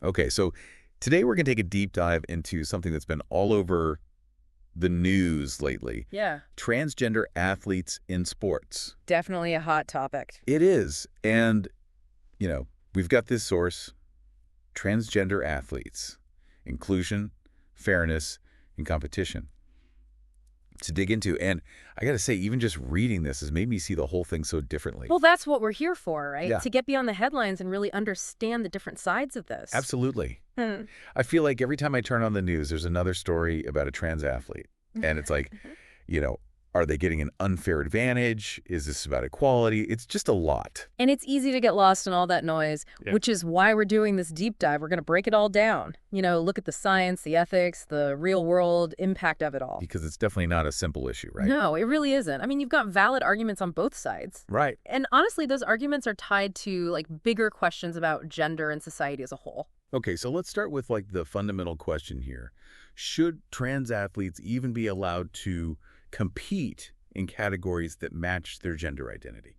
Okay, so today we're going to take a deep dive into something that's been all over the news lately. Yeah, Transgender athletes in sports. definitely a hot topic. It is. And, you know, we've got this source, transgender athletes, inclusion, fairness, and competition to dig into. And I got to say, even just reading this has made me see the whole thing so differently. Well, that's what we're here for, right? Yeah. To get beyond the headlines and really understand the different sides of this. Absolutely. Hmm. I feel like every time I turn on the news, there's another story about a trans athlete. And it's like, are they getting an unfair advantage? Is this about equality? It's just a lot. And it's easy to get lost in all that noise, Yeah. which is why we're doing this deep dive. We're going to break it all down. Look at the science, the ethics, the real world impact of it all. Because it's definitely not a simple issue, right? No, it really isn't. I mean, you've got valid arguments on both sides. Right. And honestly, those arguments are tied to bigger questions about gender and society as a whole. Okay, so let's start with the fundamental question here. Should trans athletes even be allowed to compete in categories that match their gender identity?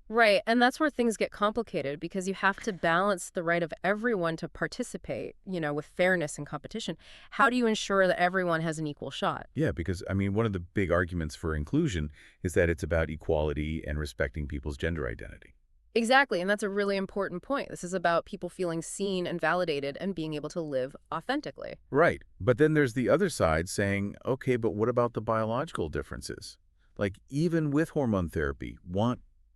Right, and that's where things get complicated because you have to balance the right of everyone to participate, with fairness and competition. How do you ensure that everyone has an equal shot? Yeah, because, I mean, one of the big arguments for inclusion is that it's about equality and respecting people's gender identity. Exactly, and that's a really important point. This is about people feeling seen and validated and being able to live authentically. Right. But then there's the other side saying, okay, but what about the biological differences? Like, even with hormone therapy,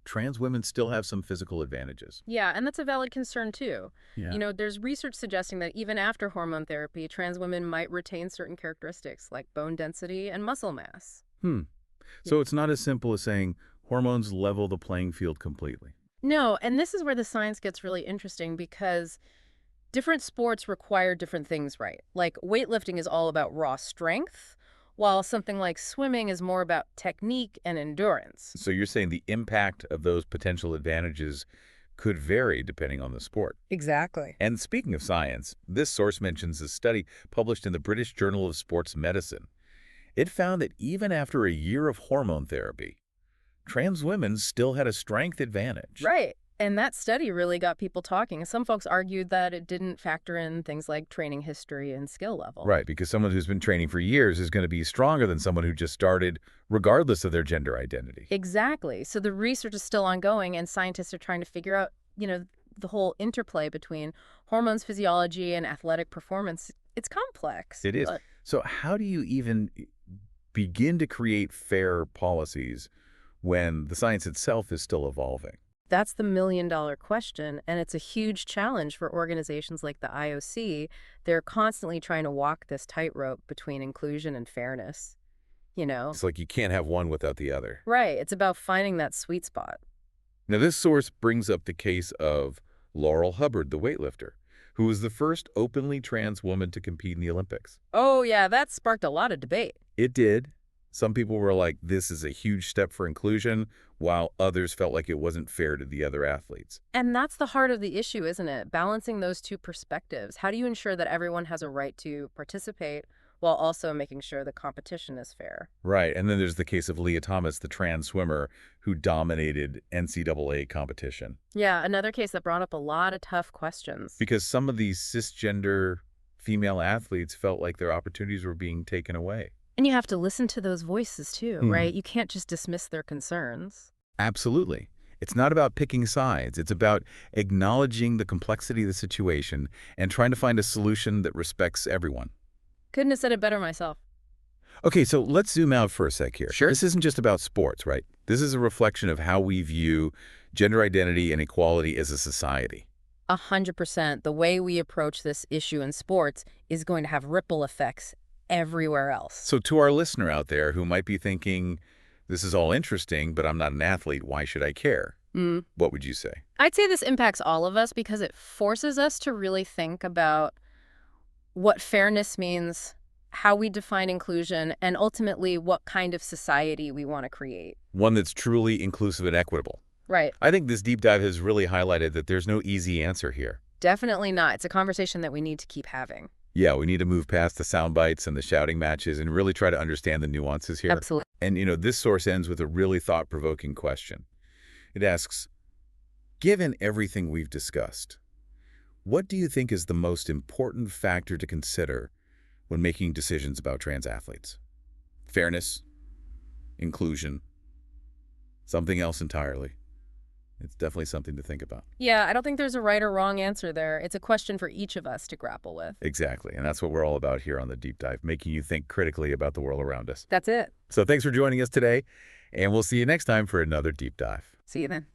trans women still have some physical advantages. Yeah, and that's a valid concern too. Yeah. There's research suggesting that even after hormone therapy, trans women might retain certain characteristics like bone density and muscle mass. So it's not as simple as saying hormones level the playing field completely. No, and this is where the science gets really interesting because different sports require different things, right? Like weightlifting is all about raw strength, while something like swimming is more about technique and endurance. So you're saying the impact of those potential advantages could vary depending on the sport. Exactly. And speaking of science, this source mentions a study published in the British Journal of Sports Medicine. It found that even after a year of hormone therapy, trans women still had a strength advantage. Right. And that study really got people talking. Some folks argued that it didn't factor in things like training history and skill level. Right, because someone who's been training for years is going to be stronger than someone who just started, regardless of their gender identity. Exactly. So the research is still ongoing, and scientists are trying to figure out, the whole interplay between hormones, physiology, and athletic performance. It's complex. It is. But So how do you even begin to create fair policies when the science itself is still evolving? that's the million-dollar question, and it's a huge challenge for organizations like the IOC. They're constantly trying to walk this tightrope between inclusion and fairness, It's like you can't have one without the other. Right. It's about finding that sweet spot. Now, this source brings up the case of Laurel Hubbard, the weightlifter, who was the first openly trans woman to compete in the Olympics. Oh, yeah, that sparked a lot of debate. It did. Some people were like, this is a huge step for inclusion, while others felt like it wasn't fair to the other athletes. And that's the heart of the issue, isn't it? Balancing those two perspectives. How do you ensure that everyone has a right to participate while also making sure the competition is fair? Right, and then there's the case of Leah Thomas, the trans swimmer, who dominated NCAA competition. Yeah, another case that brought up a lot of tough questions. Because some of these cisgender female athletes felt like their opportunities were being taken away. And you have to listen to those voices too, right? You can't just dismiss their concerns. Absolutely. It's not about picking sides. It's about acknowledging the complexity of the situation and trying to find a solution that respects everyone. Couldn't have said it better myself. Okay, so let's zoom out for a sec here. Sure. This isn't just about sports, right? This is a reflection of how we view gender identity and equality as a society. 100%. The way we approach this issue in sports is going to have ripple effects everywhere else. So to our listener out there who might be thinking, this is all interesting, but I'm not an athlete, why should I care? What would you say? I'd say this impacts all of us because it forces us to really think about what fairness means, how we define inclusion, and ultimately what kind of society we want to create. One that's truly inclusive and equitable. Right. I think this deep dive has really highlighted that there's no easy answer here. Definitely not. It's a conversation that we need to keep having. Yeah, we need to move past the sound bites and the shouting matches and really try to understand the nuances here. Absolutely. And, this source ends with a really thought-provoking question. It asks, given everything we've discussed, What do you think is the most important factor to consider when making decisions about trans athletes? Fairness, inclusion, something else entirely? It's definitely something to think about. Yeah, I don't think there's a right or wrong answer there. It's a question for each of us to grapple with. Exactly, and that's what we're all about here on The Deep Dive, making you think critically about the world around us. That's it. So thanks for joining us today, and we'll see you next time for another Deep Dive. See you then.